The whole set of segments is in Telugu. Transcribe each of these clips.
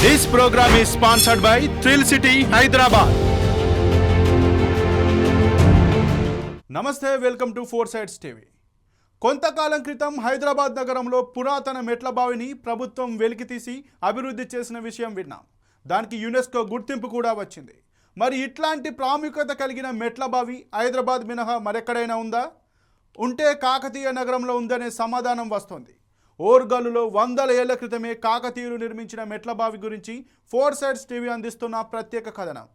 This program is sponsored by Thrill City, Hyderabad. నమస్తే, welcome to four sides TV. కొంతకాలం క్రితం హైదరాబాద్ నగరంలో పురాతన మెట్ల బావిని ప్రభుత్వం వెలికితీసి అభివృద్ధి చేసిన విషయం విన్నాం. దానికి యునెస్కో గుర్తింపు కూడా వచ్చింది. మరి ఇట్లాంటి ప్రాముఖ్యత కలిగిన మెట్ల బావి హైదరాబాద్ మినహా మరెక్కడైనా ఉందా? ఉంటే కాకతీయ నగరంలో ఉందనే సమాధానం వస్తోంది. ఓర్గల్లులో వందల ఏళ్ల క్రితమే కాకతీయులు నిర్మించిన మెట్ల బావి గురించి ఫోర్ సైడ్స్ టీవీ అందిస్తున్న ప్రత్యేక కథనం.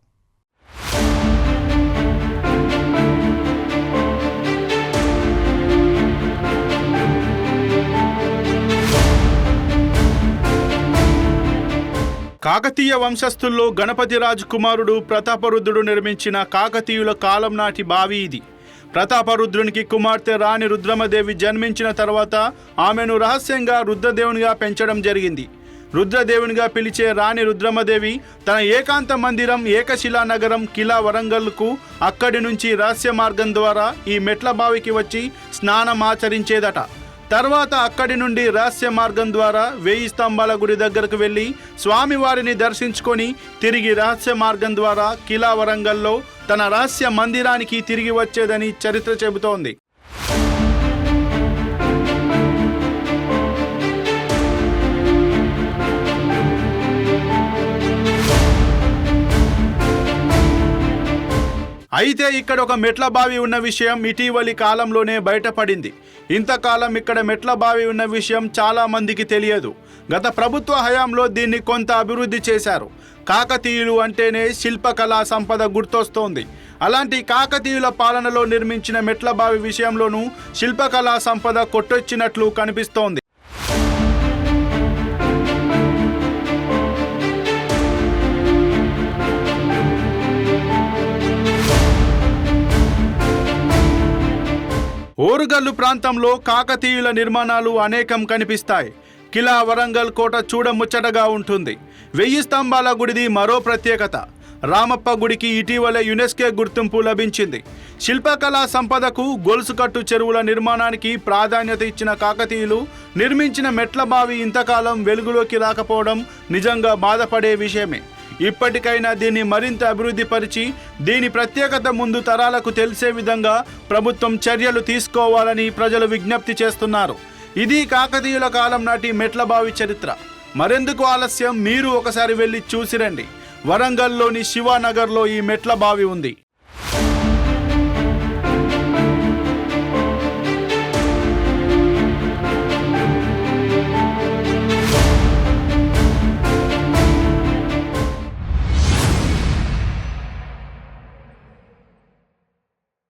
కాకతీయ వంశస్థుల్లో గణపతిరాజు కుమారుడు ప్రతాపరుద్రుడు నిర్మించిన కాకతీయుల కాలం నాటి బావి ఇది. ప్రతాపరుద్రునికి కుమార్తె రాణి రుద్రమదేవి జన్మించిన తర్వాత ఆమెను రహస్యంగా రుద్రదేవునిగా పెంచడం జరిగింది. రుద్రదేవునిగా పిలిచే రాణి రుద్రమదేవి తన ఏకాంత మందిరం ఏకశిలా నగరం కిలా వరంగల్కు అక్కడి నుంచి రహస్య మార్గం ద్వారా ఈ మెట్ల బావికి వచ్చి స్నానం ఆచరించేదట. తర్వాత అక్కడి నుండి రహస్య మార్గం ద్వారా 1000 స్తంభాల గుడి దగ్గరకు వెళ్ళి స్వామివారిని దర్శించుకొని తిరిగి రహస్య మార్గం ద్వారా కిలా వరంగల్లో తన రహస్య మందిరానికి తిరిగి వచ్చేదని చరిత్ర చెబుతోంది. అయితే ఇక్కడ ఒక మెట్ల బావి ఉన్న విషయం ఇటీవలి కాలంలోనే బయటపడింది. ఇంతకాలం ఇక్కడ మెట్ల బావి ఉన్న విషయం చాలా మందికి తెలియదు. గత ప్రభుత్వ హయాంలో దీన్ని కొంత అభివృద్ధి చేశారు. కాకతీయులు అంటేనే శిల్పకళా సంపద గుర్తొస్తోంది. అలాంటి కాకతీయుల పాలనలో నిర్మించిన మెట్ల బావి విషయంలోనూ శిల్పకళా సంపద కొట్టొచ్చినట్లు కనిపిస్తోంది. ఓరుగల్లు ప్రాంతంలో కాకతీయుల నిర్మాణాలు అనేకం కనిపిస్తాయి. కిలా వరంగల్ కోట చూడముచ్చటగా ఉంటుంది. 1000 స్తంభాల గుడిది మరో ప్రత్యేకత. రామప్ప గుడికి ఇటీవల యునెస్కో గుర్తింపు లభించింది. శిల్పకళా సంపదకు గొలుసుకట్టు చెరువుల నిర్మాణానికి ప్రాధాన్యత ఇచ్చిన కాకతీయులు నిర్మించిన మెట్ల బావి ఇంతకాలం వెలుగులోకి రాకపోవడం నిజంగా బాధపడే విషయమే. ఇప్పటికైనా దీన్ని మరింత అభివృద్ధి పరిచి దీని ప్రత్యేకత ముందు తరాలకు తెలిసే విధంగా ప్రభుత్వం చర్యలు తీసుకోవాలని ప్రజలు విజ్ఞప్తి చేస్తున్నారు. ఇది కాకతీయుల కాలం నాటి మెట్ల బావి చరిత్ర. మరెందుకు ఆలస్యం, మీరు ఒకసారి వెళ్ళి చూసిరండి. వరంగల్లోని శివానగర్లో ఈ మెట్ల బావి ఉంది.